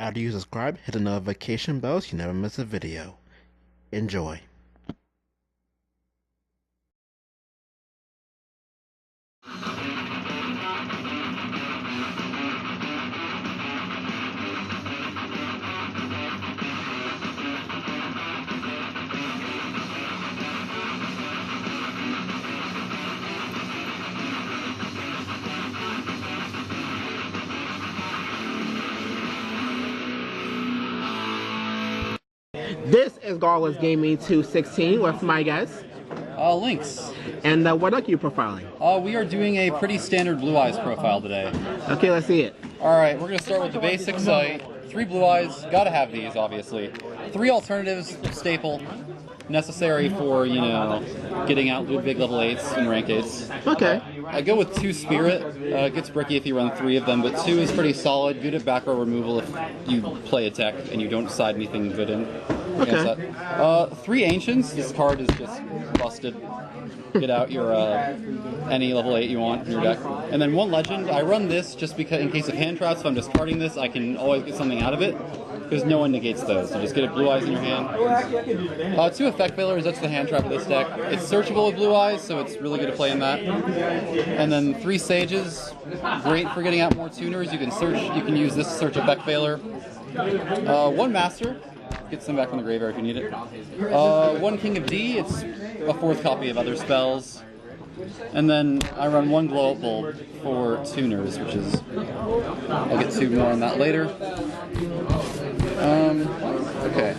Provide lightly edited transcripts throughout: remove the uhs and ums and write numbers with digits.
After you subscribe, hit the notification bell so you never miss a video. Enjoy. This is Godless Gaming 216 with my guest. Lynx. And what are you profiling? We are doing a pretty standard Blue Eyes profile today. Okay, let's see it. Alright, we're going to start with the basic sight. 3 Blue Eyes, gotta have these, obviously. 3 alternatives, staple, necessary for, you know, getting out big level 8s and rank 8s. Okay. I go with 2 Spirit. It gets bricky if you run 3 of them, but 2 is pretty solid, good at back row removal if you play a tech and you don't decide anything good in. Okay. 3 Ancients, this card is just busted. Get out your any level 8 you want in your deck. And then 1 Legend. I run this just because in case of hand traps, if I'm discarding this, I can always get something out of it. Because no one negates those. You just get a Blue Eyes in your hand. 2 Effect Failures, that's the hand trap of this deck. It's searchable with Blue Eyes, so it's really good to play in that. And then 3 Sages, great for getting out more tuners. You can use this to search Effect Failure. 1 Master, get some back from the graveyard if you need it. 1 King of D, it's a 4th copy of other spells. And then I run 1 Glow Up Bulb for tuners, which is, I'll get to more on that later. Okay.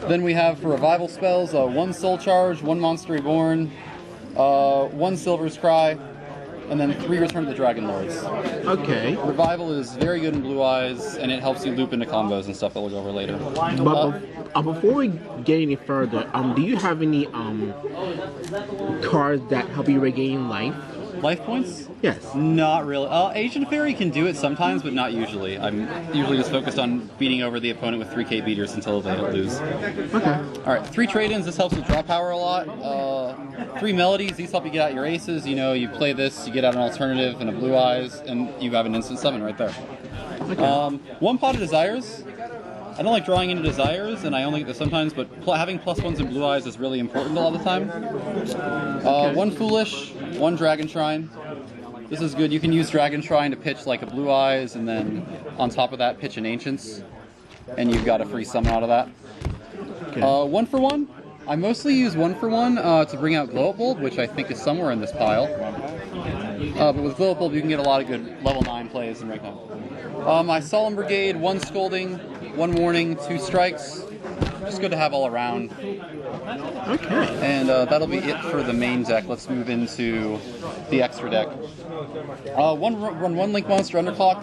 Then we have for revival spells, 1 Soul Charge, 1 Monster Reborn, 1 Silver's Cry, and then 3 Return to the Dragon Lords. Okay. Revival is very good in Blue Eyes, and it helps you loop into combos and stuff that we'll go over later. But before we get any further, do you have any cards that help you regain life? Life points? Yes. Not really. Ancient Fairy can do it sometimes, but not usually. I'm usually just focused on beating over the opponent with 3k beaters until they lose. Okay. Alright, 3 trade-ins, this helps with draw power a lot. 3 Melodies, these help you get out your aces. You know, you play this, you get out an alternative and a Blue Eyes, and you have an instant summon right there. Okay. 1 Pot of Desires. I don't like drawing into Desires, and I only get this sometimes, but having +1s in Blue Eyes is really important a lot of the time. 1 Foolish, 1 Dragon Shrine. This is good. You can use Dragon Shrine to pitch like a Blue Eyes, and then on top of that, pitch an Ancients, and you've got a free summon out of that. Okay. 1 for 1. I mostly use 1 for 1 to bring out Glow Up Bulb, which I think is somewhere in this pile. But with Glow Up Bulb, you can get a lot of good level 9 plays in rank 9. My Solemn Brigade, 1 Scolding, 1 Warning, 2 Strikes. Just good to have all around. Okay. And that'll be it for the main deck. Let's move into the extra deck. Run 1 Link Monster Underclock.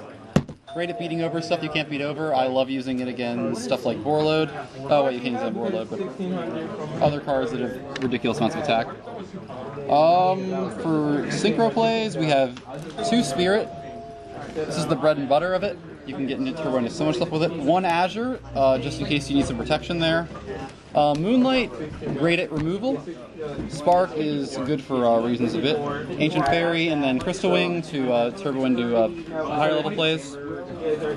Great at beating over stuff you can't beat over. I love using it against stuff like Borload. Oh wait, you can't use it on Borload, but other cards that have ridiculous amounts of attack. For synchro plays, we have 2 Spirit. This is the bread and butter of it. You can get into running so much stuff with it. 1 Azure, just in case you need some protection there. Moonlight, great at removal. Spark is good for reasons a bit. Ancient Fairy, and then Crystal Wing to turbo into higher level plays.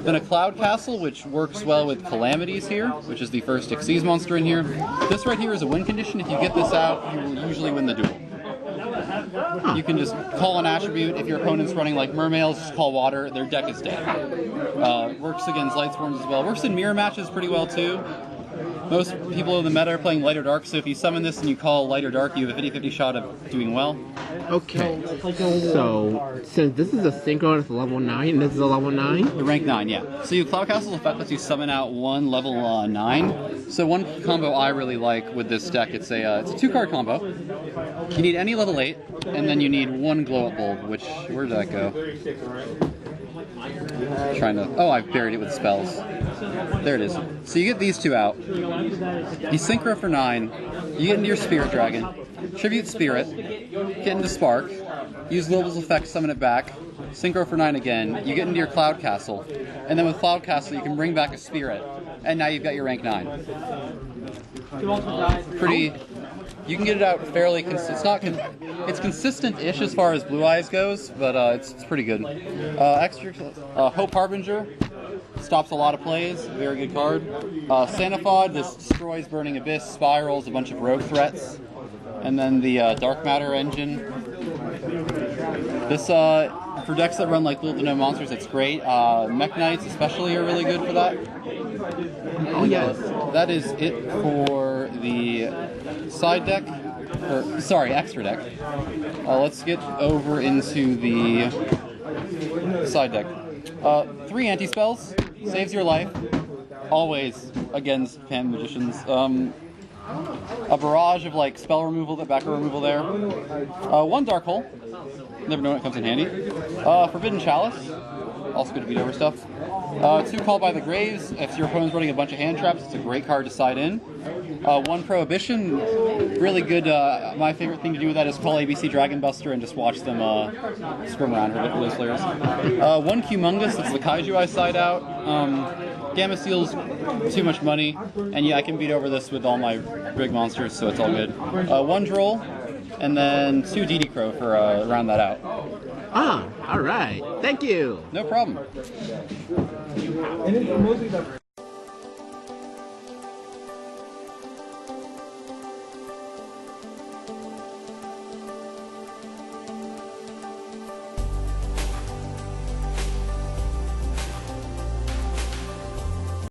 Then a Cloud Castle, which works well with Calamities here, which is the first Xyz monster in here. This right here is a win condition. If you get this out, you will usually win the duel. You can just call an attribute. If your opponent's running like Mermails, just call water. Their deck is dead. Works against Light Swarms as well. Works in mirror matches pretty well too. Most people in the meta are playing Light or Dark, so if you summon this and you call Light or Dark, you have a 50-50 shot of doing well. Okay. So, since this is a synchro, it's a level 9, and this is a level 9? The rank 9, yeah. So you Cloud Castle's effect lets you summon out 1 level 9. So one combo I really like with this deck, it's a 2-card combo. You need any level 8, and then you need 1 Glow Up Bulb, which, where did that go? Oh, I've buried it with spells. There it is. So you get these 2 out. You synchro for 9. You get into your Spirit Dragon. Tribute Spirit. Get into Spark. Use Global's effect, summon it back. Synchro for 9 again. You get into your Cloud Castle. And then with Cloud Castle, you can bring back a Spirit. And now you've got your rank 9. Pretty... You can get it out fairly it's consistent-ish as far as Blue Eyes goes, but it's pretty good. Extra Hope Harbinger. stops a lot of plays. Very good card. Sanifod, this destroys Burning Abyss, spirals, a bunch of rogue threats. And then the Dark Matter engine. This, for decks that run like little to no monsters, it's great. Mech Knights especially are really good for that. Oh, yes. That is it for the side deck. Or, sorry, extra deck. Let's get over into the side deck. 3 anti-spells. Saves your life. Always against Pan Magicians. A barrage of like spell removal, backer removal there. 1 Dark Hole. Never know when it comes in handy. Forbidden Chalice. Also good to beat over stuff. 2 Called by the Graves. If your opponent's running a bunch of hand traps, it's a great card to side in. 1 Prohibition. Really good. My favorite thing to do with that is call ABC Dragon Buster and just watch them scrim around for those players. 1 Humongous. That's the Kaiju I side out. Gamma Seal's too much money, and yeah, I can beat over this with all my big monsters, so it's all good. 1 Droll, and then 2 DD Crow for round that out. Ah, all right. Thank you. No problem.